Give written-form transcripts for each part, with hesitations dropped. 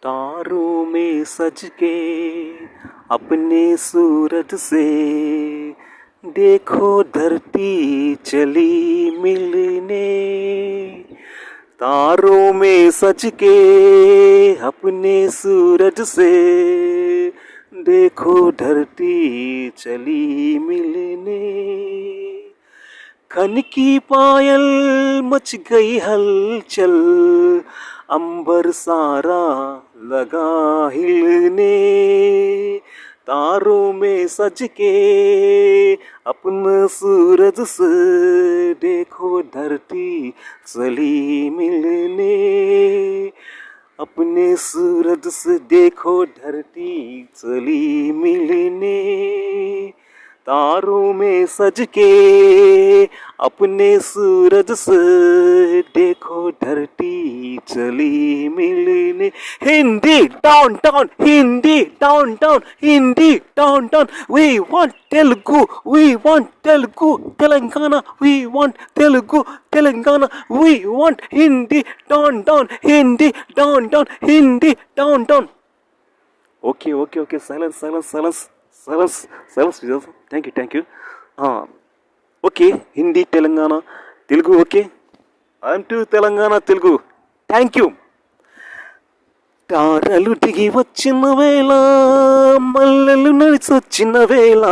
तारों में सज के अपने सूरज से देखो धरती चली मिलने। तारों में सज के अपने सूरज से देखो धरती चली मिलने। खन की पायल मच गई हलचल, अंबर सारा लगा हिलने। तारों में सज के अपने सूरज से देखो धरती चली मिलने। अपने सूरज से देखो धरती चली मिलने। तारों में सज के अपने सूरज से देखो धरती चली मिलने। Hindi down down, Hindi down down, Hindi down down. We want Telugu, we want Telugu Telangana, we want Telugu Telangana, we want Hindi down down, Hindi down down, Hindi down down. Okay. Silence. Thank you. Okay, Hindi, Telangana, Telugu, okay. I'm to Telangana, Telugu. Thank you. తారలు దిగి వచ్చిన వేళ, మల్లెలు నడిచొచ్చిన వేళ.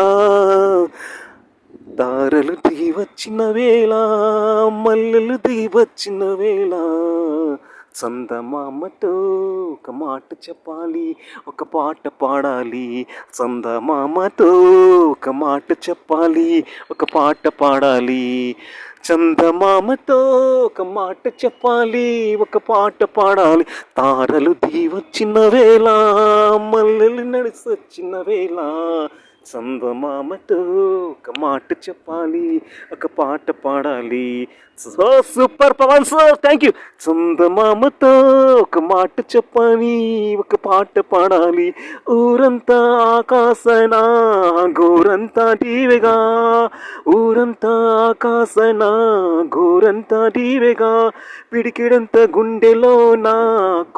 తారలు దిగి వచ్చిన వేళ, మల్లెలు దిగి వచ్చిన వేళ. చందమామతో ఒక మాట చెప్పాలి, ఒక పాట పాడాలి. చందమామతో ఒక మాట చెప్పాలి, ఒక పాట పాడాలి. చందమామతో ఒక మాట చెప్పాలి, ఒక పాట పాడాలి. తారలు దిగి వచ్చిన వేళ, మల్లెలు నడిసొచ్చిన వేళ. చందమామతో ఒక మాట చెప్పాలి, ఒక పాట పాడాలి. Super Pawan sir, thank you. చందమామతో ఒక మాట చెప్పాలి, ఒక పాట పాడాలి. ఊరంతా ఆకాశనా, గోరంతా టీవెగా. ఊరంతా ఆకాశనా, గోరంతా టీవెగా. పిడికిడంత గుండెలోన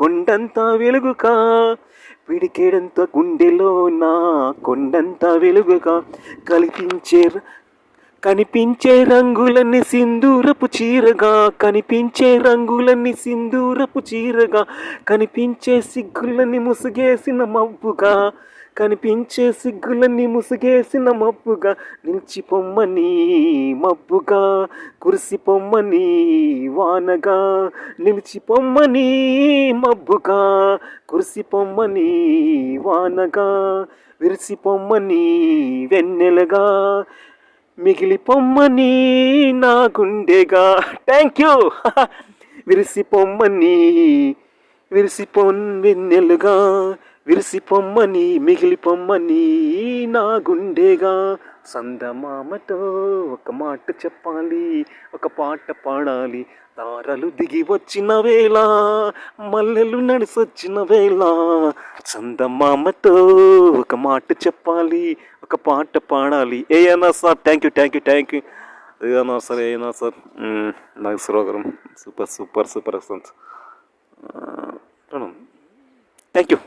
కొండంత వెలుగుకా. పిడికేడంత గుండెలో నా కొండంత వెలుగుగా. కనిపించే రంగులన్నీ సింధూరపు చీరగా. కనిపించే రంగులన్నీ సింధూరపు చీరగా. కనిపించే సిగ్గులన్నీ ముసుగేసిన మబ్బుగా. కనిపించే సిగ్గులన్నీ ముసుగేసిన మబ్బుగా. నిలిచిపోమ్మని మబ్బుగా, కురిసిపోమ్మని వానగా. నిలిచిపోమ్మని మబ్బుగా, కురిసిపోమ్మని వానగా. విరిసిపోమ్మని వెన్నెలగా, మిగిలిపోమ్మని నా గుండెగా. Thank you. విరిసిపోమ్మని వెన్నెలుగా. విరిసిపోమ్మని మిగిలిపోమ్మని నా గుండెగా. చందమామతో ఒక మాట చెప్పాలి, ఒక పాట పాడాలి. తారలు దిగి వచ్చిన వేళ, మల్లెలు నడిసొచ్చిన వేళ. చందమామతో ఒక మాట చెప్పాలి, ఒక పాట పాడాలి. ఏయన్నా సార్, థ్యాంక్ యూ. ఏదన్నా సార్ నాగేశ్వరరావు గారు, సూపర్ ఎక్సలెంట్. Thank you.